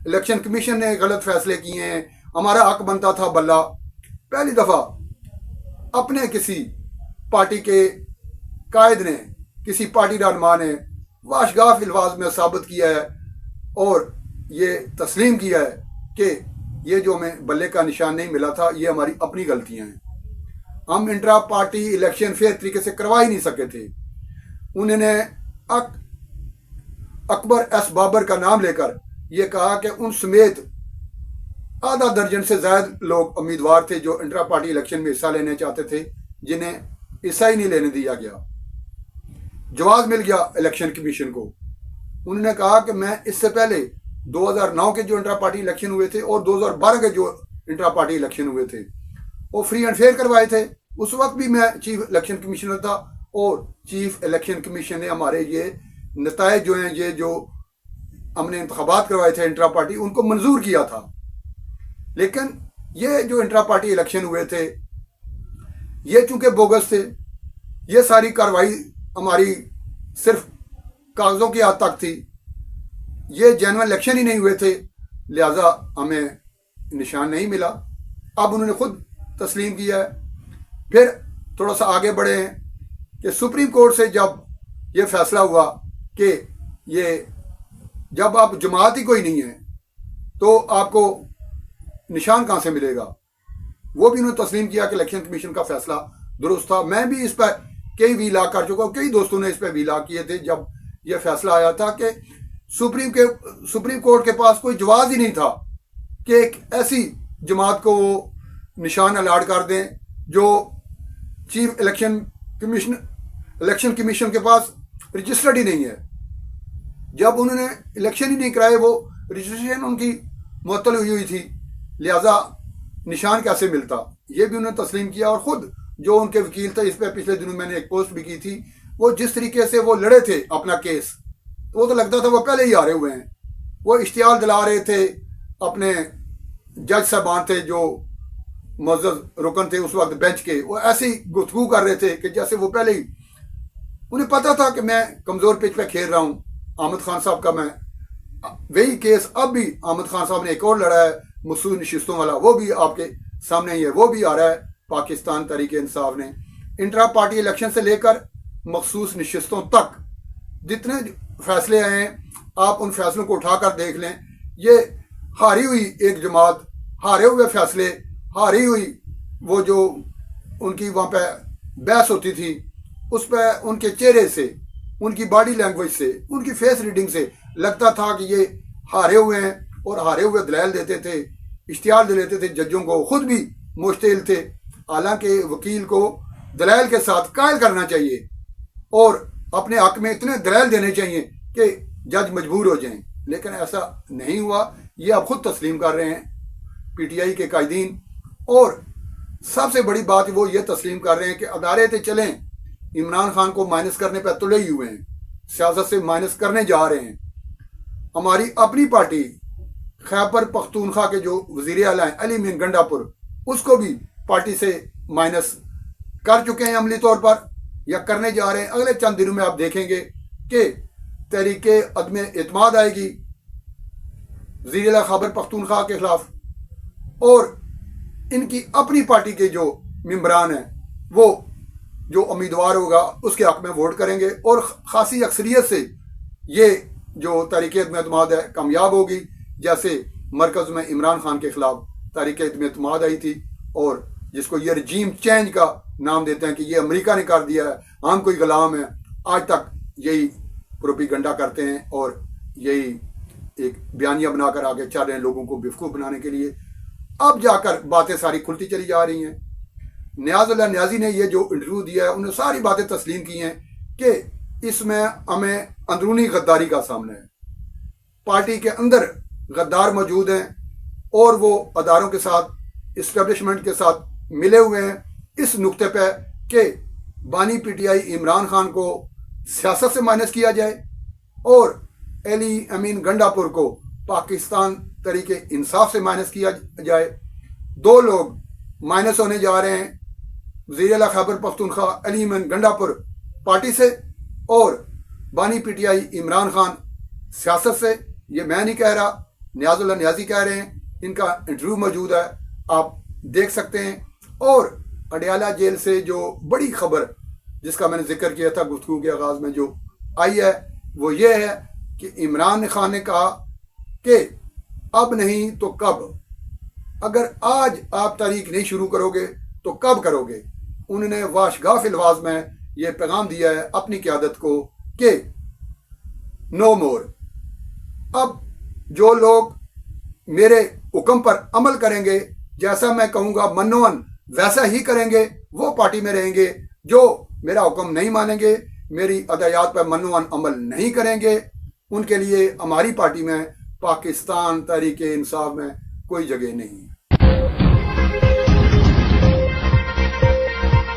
Election commission نے غلط فیصلے کیے ہیں، ہمارا حق بنتا تھا بلّہ۔ پہلی دفعہ اپنے کسی پارٹی کے قائد نے، کسی پارٹی رہنما نے واشگاف الفاظ میں ثابت کیا ہے اور یہ تسلیم کیا ہے کہ یہ جو ہمیں بلے کا نشان نہیں ملا تھا یہ ہماری اپنی غلطیاں ہیں۔ ہم انٹرا پارٹی الیکشن فیئر طریقے سے کروا ہی نہیں سکے تھے۔ انہوں نے اکبر ایس بابر کا نام لے کر یہ کہا کہ ان سمیت آدھا درجن سے زائد لوگ امیدوار تھے جو انٹرا پارٹی الیکشن میں حصہ لینے چاہتے تھے، جنہیں حصہ ہی نہیں لینے دیا گیا۔ جواز مل گیا الیکشن کمیشن کو۔ انہوں نے کہا کہ میں اس سے پہلے 2009 کے جو انٹرا پارٹی الیکشن ہوئے تھے اور 2012 کے جو انٹرا پارٹی الیکشن ہوئے تھے وہ فری اینڈ فیئر کروائے تھے۔ اس وقت بھی میں چیف الیکشن کمیشنر تھا اور چیف الیکشن کمیشن نے ہمارے یہ نتائج جو ہیں، یہ جو ہم نے انتخابات کروائے تھے انٹرا پارٹی، ان کو منظور کیا تھا۔ لیکن یہ جو انٹرا پارٹی الیکشن ہوئے تھے یہ چونکہ بوگس تھے، یہ ساری کارروائی ہماری صرف کاغذوں کی حد تک تھی، یہ جینوئن الیکشن ہی نہیں ہوئے تھے، لہٰذا ہمیں نشان نہیں ملا۔ اب انہوں نے خود تسلیم کیا ہے۔ پھر تھوڑا سا آگے بڑھے ہیں کہ سپریم کورٹ سے جب یہ فیصلہ ہوا کہ یہ جب آپ جماعت ہی کوئی نہیں ہے تو آپ کو نشان کہاں سے ملے گا، وہ بھی انہوں نے تسلیم کیا کہ الیکشن کمیشن کا فیصلہ درست تھا۔ میں بھی اس پر کئی ویلا کر چکا ہوں، کئی دوستوں نے اس پہ ویلا کیے تھے جب یہ فیصلہ آیا تھا کہ سپریم کورٹ کے پاس کوئی جواز ہی نہیں تھا کہ ایک ایسی جماعت کو وہ نشان الاٹ کر دیں جو چیف الیکشن کمیشن کے پاس رجسٹرڈ ہی نہیں ہے۔ جب انہوں نے الیکشن ہی نہیں کرائے، وہ رجسٹریشن ان کی معطل ہوئی تھی، لہٰذا نشان کیسے ملتا، یہ بھی انہوں نے تسلیم کیا۔ اور خود جو ان کے وکیل تھے، اس پہ پچھلے دنوں میں نے ایک پوسٹ بھی کی تھی، وہ جس طریقے سے وہ لڑے تھے اپنا کیس، تو وہ تو لگتا تھا وہ پہلے ہی ہارے ہوئے ہیں۔ وہ اشتعال دلا رہے تھے اپنے جج صاحبان تھے جو معزز رکن تھے اس وقت بینچ کے، وہ ایسے ہی گفتگو کر رہے تھے کہ جیسے وہ پہلے ہی انہیں پتا تھا کہ میں کمزور پچ پہ کھیل رہا ہوں۔ احمد خان صاحب کا میں وہی کیس اب بھی احمد خان صاحب نے ایک اور لڑا ہے مخصوص نشستوں والا، وہ بھی آپ کے سامنے ہی ہے، وہ بھی آ رہا ہے پاکستان تحریک انصاف نے۔ انٹرا پارٹی الیکشن سے لے کر مخصوص نشستوں تک جتنے فیصلے آئے ہیں، آپ ان فیصلوں کو اٹھا کر دیکھ لیں۔ یہ ہاری ہوئی ایک جماعت، ہارے ہوئے فیصلے، ہاری ہوئی وہ جو ان کی وہاں پہ بحث ہوتی تھی، اس پہ ان کے چہرے سے، ان کی باڈی لینگویج سے، ان کی فیس ریڈنگ سے لگتا تھا کہ یہ ہارے ہوئے ہیں، اور ہارے ہوئے دلائل دیتے تھے، اشتہار دیتے تھے ججوں کو، خود بھی مشتعل تھے۔ حالانکہ وکیل کو دلائل کے ساتھ قائل کرنا چاہیے اور اپنے حق میں اتنے دلائل دینے چاہیے کہ جج مجبور ہو جائیں، لیکن ایسا نہیں ہوا۔ یہ آپ خود تسلیم کر رہے ہیں پی ٹی آئی کے قائدین، اور سب سے بڑی بات وہ یہ تسلیم کر رہے ہیں کہ ادارے تھے چلیں، عمران خان کو مائنس کرنے پہ تلے ہی ہوئے ہیں، سیاست سے مائنس کرنے جا رہے ہیں۔ ہماری اپنی پارٹی خیبر پختونخوا کے جو وزیر اعلیٰ ہیں علی مین گنڈا پور، اس کو بھی پارٹی سے مائنس کر چکے ہیں عملی طور پر، یا کرنے جا رہے ہیں۔ اگلے چند دنوں میں آپ دیکھیں گے کہ تحریک عدم اعتماد آئے گی وزیر اعلیٰ خیبر پختونخوا کے خلاف، اور ان کی اپنی پارٹی کے جو ممبران ہیں وہ جو امیدوار ہوگا اس کے حق میں ووٹ کریں گے، اور خاصی اکثریت سے یہ جو تحریک عدم اعتماد ہے کامیاب ہوگی، جیسے مرکز میں عمران خان کے خلاف تحریک عدم اعتماد آئی تھی، اور جس کو یہ رجیم چینج کا نام دیتے ہیں کہ یہ امریکہ نے کر دیا ہے، ہم کوئی غلام ہیں، آج تک یہی پروپیگنڈا کرتے ہیں اور یہی ایک بیانیہ بنا کر آگے چل رہے ہیں لوگوں کو بیوقوف بنانے کے لیے۔ اب جا کر باتیں ساری کھلتی چلی جا رہی ہیں۔ نیاز اللہ نیازی نے یہ جو انٹرویو دیا ہے، انہوں نے ساری باتیں تسلیم کی ہیں کہ اس میں ہمیں اندرونی غداری کا سامنا ہے، پارٹی کے اندر غدار موجود ہیں اور وہ اداروں کے ساتھ، اسٹیبلشمنٹ کے ساتھ ملے ہوئے ہیں اس نقطے پہ کہ بانی P T I Imran Khan کو سیاست سے مائنس کیا جائے اور علی امین گنڈا پور کو پاکستان تحریک انصاف سے مائنس کیا جائے۔ دو لوگ مائنس ہونے جا رہے ہیں، وزیر اعلیٰ خیبر پختونخوا علی امین گنڈا پور پارٹی سے اور بانی P T I Imran Khan سیاست سے۔ یہ میں نہیں کہہ رہا، نیاز اللہ نیازی کہہ رہے ہیں، ان کا انٹرویو موجود ہے، آپ دیکھ سکتے ہیں۔ اور اڈیالہ جیل سے جو بڑی خبر جس کا میں نے ذکر کیا تھا گفتگو کے آغاز میں جو آئی ہے وہ یہ ہے کہ عمران خان نے کہا کہ اب نہیں تو کب، اگر آج آپ تحریک نہیں شروع کرو گے تو کب کرو گے۔ انہوں نے واشگاف الفاظ میں یہ پیغام دیا ہے اپنی قیادت کو کہ نو مور، اب جو لوگ میرے حکم پر عمل کریں گے، جیسا میں کہوں گا منون ویسا ہی کریں گے، وہ پارٹی میں رہیں گے۔ جو میرا حکم نہیں مانیں گے، میری ہدایات پر منون عمل نہیں کریں گے، ان کے لیے ہماری پارٹی میں، پاکستان تحریک انصاف میں کوئی جگہ نہیں۔